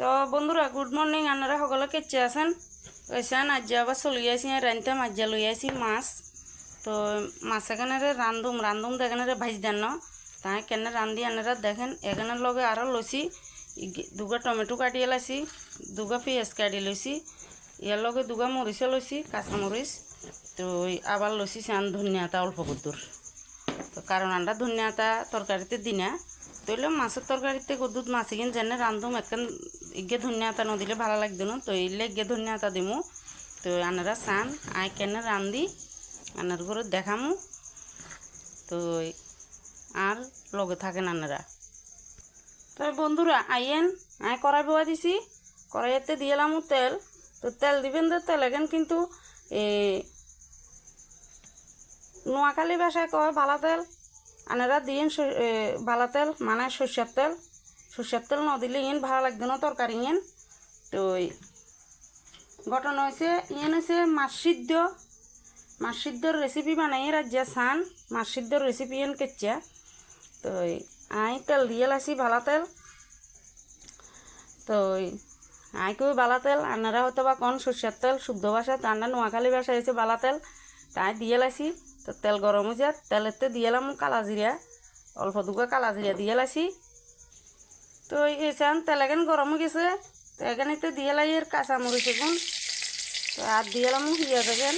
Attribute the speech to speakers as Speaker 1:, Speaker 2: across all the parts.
Speaker 1: তো বন্ধুরা good morning. আপনারা সকলে কেচে আছেন কইছেন আজ আবার চলে আসি রাঁধতে মাজ্জা লই আসি মাছ। তো মাছ এখানে রান্ধুম দেখেন ভাজ দেন না তাই কেন রান্ধি আপনারা দেখেন। এখানে লগে আরও লইছি দুগা টমেটো কাটিয়ে লাইছি, দুগা পেঁয়াজ কাটিয়ে লইছি, ইয়ার লগে দুগা মরিচে লইছি কাঁচামরিচ। তো আবার লইছি চান ধনিয়া আতা অল্প কদ্দুর। তো কারণ আমরা ধনিয়া আতা তরকারিতে দিনা তৈলে মাছের তরকারিতে কদ্দুত মাছ এখানে যেন রান্ধুম একখান ইগে ধনিয়া আতা নদিলে ভালো লাগতো না। তো এইলে ইগে ধনিয়া আতা দিমু। তো আনারা চান আই কেন রান্ধি আনার ঘরে দেখামু। তো আর লগে থাকেন আনারা। তো বন্ধুরা আইয়েন আই কড়াই বয়া দিছি, কড়াইতে দিয়েলাম তেল। তো তেল দিবেন তো তেল এখন কিন্তু নোয়াখালী ভাষায় কয় বালা তেল, আনারা দিন বালা তেল মানে সর্ষের তেল ন দিলে ইন ভালো লাগতো না তরকারি ইন। তো ঘটনা হয়েছে ইন হয়েছে মাছ সিদ্ধর রেসিপি বানাই রাজ্যা চান মাছ সিদ্ধর রেসিপি ইন কেচ্ছা। তো আই তেল দিয়ে লাইছি ভালা তেল। তো আই কই বালা তেল, আনারা হয়তো বা কোন সর্ষের তেল শুদ্ধ ভাষা, তান্ডা নোয়াখালী ভাষা হয়েছে বালা তেল। তাই দিয়ে লাইছি। তো তেল গরম হয়ে যায়, তেলেতে দিয়ে এলাম কালা জিরা, অল্প দুগা কালা জিরা দিয়ে লাইছি। তো এই চান তেল এখন গরম হয়ে গেছে। তো এখানেতে দিয়ে লাই এর কাঁচামরিচ এখন। তো আর দিয়ে এলাম পিঁয়াজ এখন।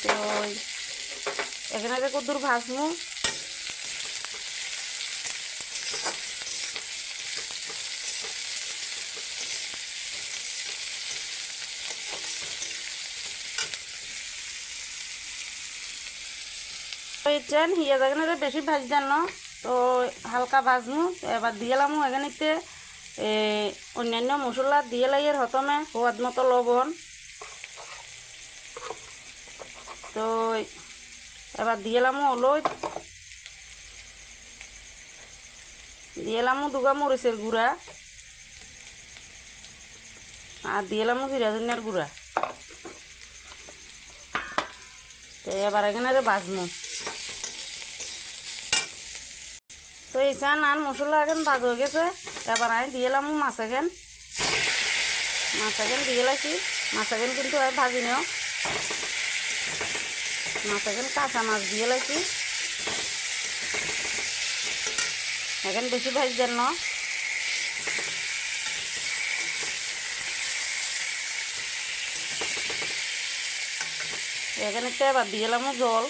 Speaker 1: তো এখানে কদ্দুর ভাজমু। চান পিঁয়াজ এখানে বেশি ভাজ দেন না, তো হালকা ভাজমু। এবার দিয়ে এলাম এখানেতে অন্যান্য মশলা দিয়ে লাই এর হতমে স্বাদ মতো লবণ। তো এবার দিয়ে এলাম হলুদ, দিয়ে এলাম দুগা মরিচের গুঁড়া, আর দিয়ে এলাম জিরা ধনিয়ার গুঁড়া। তো এবার এখানে ভাজমু। তো এই চান আর মশলা এখন ভাজ হয়ে গেছে। এবার আমি দিয়ে এলাম মাছ এখন দিয়ে লাইছি। মাছ এখন কিন্তু আর ভাজি নিও, মাছ এখন কাঁচা মাছ দিয়ে লাইছি। এখন বেশি ভাজ দেন না। এখানে এবার দিয়ে এলাম জল।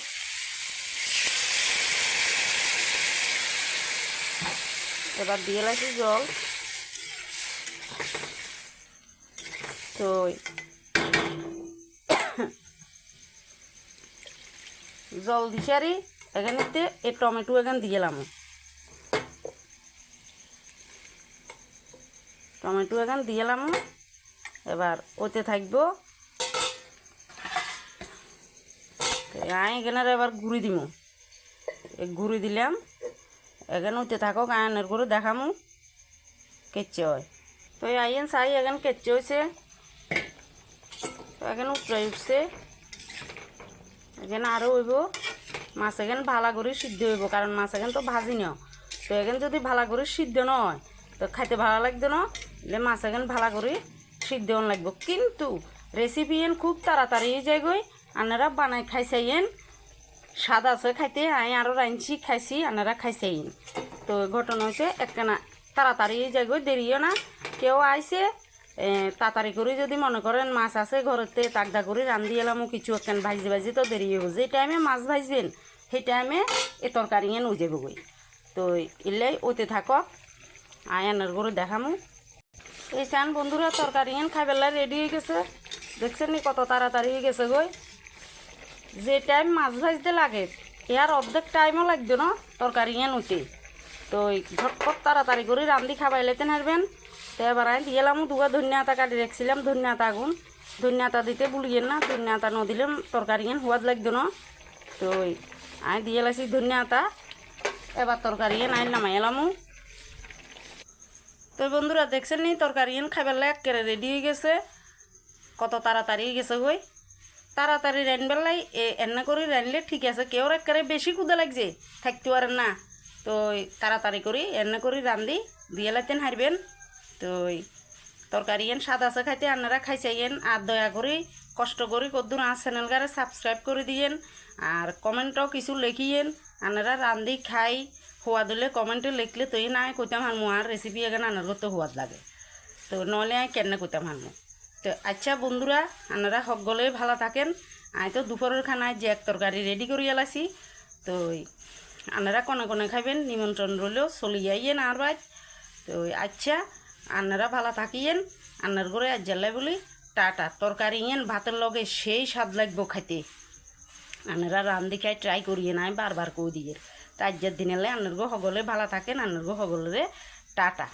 Speaker 1: এবার দিয়ে লাইছি জল। তো জল দিশারি এখানেতে এই টমেটো এখন দিয়ে এলাম। টমেটো এখন দিয়ে এলাম। এবার ওতে থাকবো আয় এখানে এবার গুঁড়ি দিব। গুঁড়ি দিলাম এখানে উঠতে থাকো আয়নের করে দেখামু কেচ্ছে হয়। তো আইন চাই এখন কেচ্ছে হয়েছে। তো এখানে উঠছে এখানে আরও হইব। মাছ এখানে ভালো করে সিদ্ধ হইব, কারণ মাছ এখানে তো ভাজি ন। তো এখানে যদি ভালো করে সিদ্ধ নয় তো খাইতে ভালো লাগতো না। মাছ এখানে ভালো করে সিদ্ধ লাগবে। কিন্তু রেসিপি এন খুব তাড়াতাড়ি যায় গই, আপনারা বানাই খাইছাইন স্বাদ আছে খাইতে। আমি আরও রাঁধছি খাইছি, আপনারা খাইছাইন। তো ঘটনা হয়েছে একখানা তাড়াতাড়ি যায় গই, দেরিও না। কেউ আইসে তাড়াতাড়ি করে যদি মনে করেন মাছ আছে ঘরেতে তাকদা করে রান্ধি এলামও কিছু একখান ভাজি তো দেরি হইব। যে টাইমে মাছ ভাজবেন সেই টাইমে এ তরকারি এন উই যাব গই। তো এলাই ওতে থাকক আয়নার করে দেখামু। এই চান বন্ধুরা তরকারি এন খাইবেলা রেডি হয়ে গেছে। দেখছেন নি কত তাড়াতাড়ি হয়ে গেছে গই। যে টাইম মাছ ভাজতে লাগে এর অর্ধেক টাইমও লাগবে না তরকারি এন উঠে। তো ঝটপট তাড়াতাড়ি করে রান্ধি খাবাই লেতে নারবেন। তো এবার আমি দিয়ে এলাম দুগা ধনিয়া আতা কাটি রেখেছিলাম, ধনিয়া আতা আগুন। ধনিয়া আতা দিতে ভুলিয়েন না, ধনিয়া আতা ন দিলে তরকারি এন সোয়াদ লাগবে না। তো আমি দিয়ে লাইছি ধনিয়া আতা। এবার তরকারি এন আইন নামাই এলামু। তো বন্ধুরা দেখছেন নি তরকারি এন খাইবেলা একেবারে রেডি হয়ে গেছে। কত তাড়াতাড়ি হয়ে গেছে গই। তাড়াতাড়ি রানবেলাই এনে করে রানলে ঠিক আছে। কেউ একেবারে বেশি ক্ষুদা লাগছে থাকতে পারেন না। তো তাড়াতাড়ি করি এনে করে রান্ধি দিয়ে লাইতেন হারবেন। তো তরকারি এন স্বাদ আছে খাইতে আপনারা খাইছাইয়েন আর দয়া করে কষ্ট করে কদ্দুর আর চ্যানেলগারে সাবস্ক্রাইব করে দিয়েন আর কমেন্টও কিছু লিখিয়েন আপনারা রান্ধি খাই সোয়াদ হলে কমেন্টে লিখলে তুই নাই কইতাম হারমো আর রেসিপি এখানে আনার করতে সোয়াদ লাগে তো নইলে আমি কেন কইতাম হারমো তো আচ্ছা বন্ধুরা আপনারা সকলে ভালো থাকেন আমি তো দুপুরের খানায় যে এক তরকারি রেডি করে এলাছি তো আপনারা কোনে কোনে খাবেন নিমন্ত্রণ রইলেও চলে যাইয়েন আর বাইর তো আচ্ছা আপনারা ভালো থাকিয়েন আপনার ঘরে আজ জ্বালাই বলি টাটা তরকারি এন ভাতের লগে সেই স্বাদ লাগবো খাইতে আপনারা রান্ধি খাই ট্রাই করিয়ে নাই বারবার কই দিয়ে তা আজকের দিনেলে আপনার গো সকলে ভালো থাকেন আপনার গো সকলের টাটা।